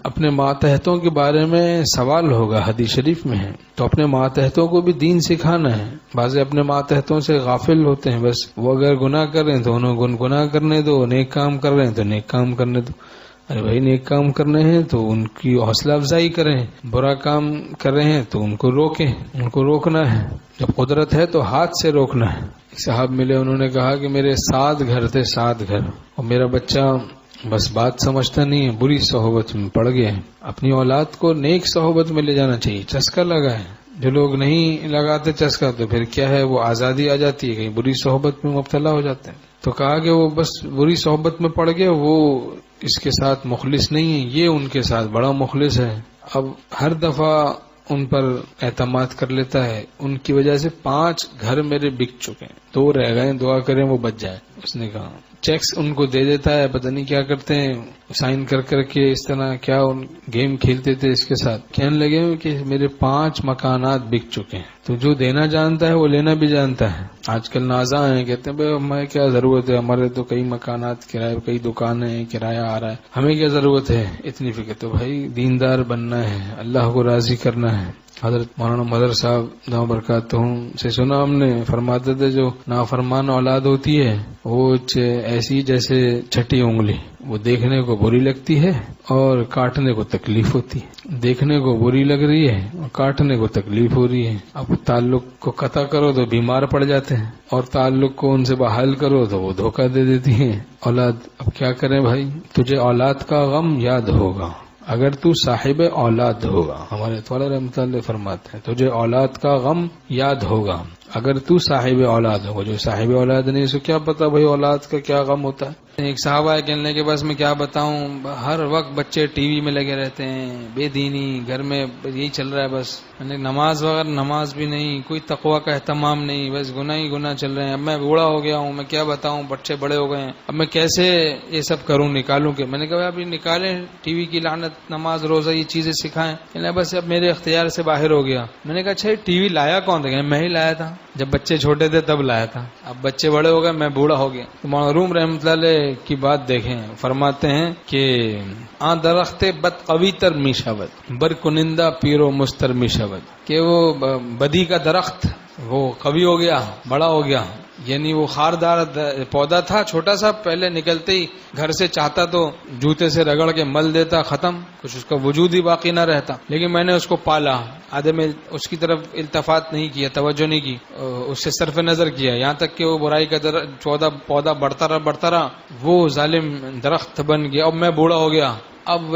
اپنے ماتحتوں کے بارے میں سوال ہوگا، حدیث شریف میں ہے، تو اپنے ماتحتوں کو بھی دین سکھانا ہے۔ بعض اپنے ماتحتوں سے غافل ہوتے ہیں، بس وہ اگر گناہ کر رہے ہیں تو انہوں گناہ کرنے دو، نیک کام کر رہے ہیں تو نیک کام کرنے دو۔ ارے بھائی نیک کام کرنے ہیں تو ان کی حوصلہ افزائی کریں، برا کام کر رہے ہیں تو ان کو روکیں، ان کو روکنا ہے۔ جب قدرت ہے تو ہاتھ سے روکنا ہے۔ ایک صاحب ملے، انہوں نے کہا کہ میرے 7 گھر تھے، 7 گھر، اور میرا بچہ بس بات سمجھتا نہیں ہے، بری صحبت میں پڑ گیا ہے۔ اپنی اولاد کو نیک صحبت میں لے جانا چاہیے۔ چسکا لگا ہے، جو لوگ نہیں لگاتے چسکا تو پھر کیا ہے، وہ آزادی آ جاتی ہے، کہیں بری صحبت میں مبتلا ہو جاتے ہیں۔ تو کہا کہ وہ بس بری صحبت میں پڑ گیا، وہ اس کے ساتھ مخلص نہیں ہے، یہ ان کے ساتھ بڑا مخلص ہے۔ اب ہر دفعہ ان پر اعتماد کر لیتا ہے، ان کی وجہ سے 5 گھر میرے بک چکے ہیں، 2 رہ گئے، دعا کریں وہ بچ جائے۔ اس نے کہا چیکس ان کو دے دیتا ہے، پتہ نہیں کیا کرتے ہیں، سائن کر کر کے اس طرح کیا گیم کھیلتے تھے اس کے ساتھ۔ کہنے لگے کہ میرے 5 مکانات بک چکے ہیں۔ تو جو دینا جانتا ہے وہ لینا بھی جانتا ہے۔ آج کل نازاں ہیں، کہتے ہیں بھائی ہمیں کیا ضرورت ہے، ہمارے تو کئی مکانات کرائے، کئی دکانیں ہیں، کرایہ آ رہا ہے، ہمیں کیا ضرورت ہے اتنی فکر۔ تو بھائی دیندار بننا ہے، اللہ کو راضی کرنا ہے۔ حضرت مولانا مدر صاحب دامت برکاتہم سے سنا ہم نے، فرماتے تھے جو نافرمان اولاد ہوتی ہے وہ ایسی جیسے چھٹی انگلی، وہ دیکھنے کو بری لگتی ہے اور کاٹنے کو تکلیف ہوتی ہے۔ دیکھنے کو بری لگ رہی ہے اور کاٹنے کو تکلیف ہو رہی ہے۔ اب تعلق کو قطع کرو تو بیمار پڑ جاتے ہیں، اور تعلق کو ان سے بحال کرو تو وہ دھوکہ دے دیتی ہیں اولاد۔ اب کیا کریں بھائی، تجھے اولاد کا غم یاد ہوگا اگر تو صاحب اولاد ہوگا۔ ہمارے طالب رحمۃ اللہ فرماتے ہیں تجھے اولاد کا غم یاد ہوگا اگر تو صاحب اولاد ہوگا۔ جو صاحب اولاد نہیں اسے کیا پتا بھائی اولاد کا کیا غم ہوتا ہے۔ ایک صحابہ ہے کہنے کے بس میں کیا بتاؤں، ہر وقت بچے ٹی وی میں لگے رہتے ہیں، بے دینی، گھر میں یہی چل رہا ہے بس، نماز وغیرہ نماز بھی نہیں، کوئی تقوی کا اہتمام نہیں، بس گناہ ہی گناہ چل رہے ہیں۔ اب میں بوڑھا ہو گیا ہوں، میں کیا بتاؤں، بچے بڑے ہو گئے ہیں، اب میں کیسے یہ سب کروں، نکالوں کہ میں نے کہا ابھی نکالیں ٹی وی کی لعنت، نماز روزہ یہ چیزیں سکھائیں۔ کہنے بس اب میرے اختیار سے باہر ہو گیا۔ میں نے کہا اچھا یہ ٹی وی لایا کون تھا؟ میں ہی لایا تھا، جب بچے چھوٹے تھے تب لایا تھا، اب بچے بڑے ہو گئے، میں بوڑھا ہو گیا۔ تو مولانا روم رحمۃ اللہ علیہ کی بات دیکھیں، فرماتے ہیں کہ درخت بد قوی تر می شود بر کنندہ پیرو مستر می شود، کہ وہ بدی کا درخت وہ قوی ہو گیا، بڑا ہو گیا، یعنی وہ خاردار پودا تھا چھوٹا سا، پہلے نکلتے ہی گھر سے چاہتا تو جوتے سے رگڑ کے مل دیتا، ختم، کچھ اس کا وجود ہی باقی نہ رہتا، لیکن میں نے اس کو پالا، آدھے میں اس کی طرف التفات نہیں کیا، توجہ نہیں کی، اس سے صرف نظر کیا، یہاں تک کہ وہ برائی کا پودا بڑھتا رہا، وہ ظالم درخت بن گیا۔ اب میں بوڑھا ہو گیا، اب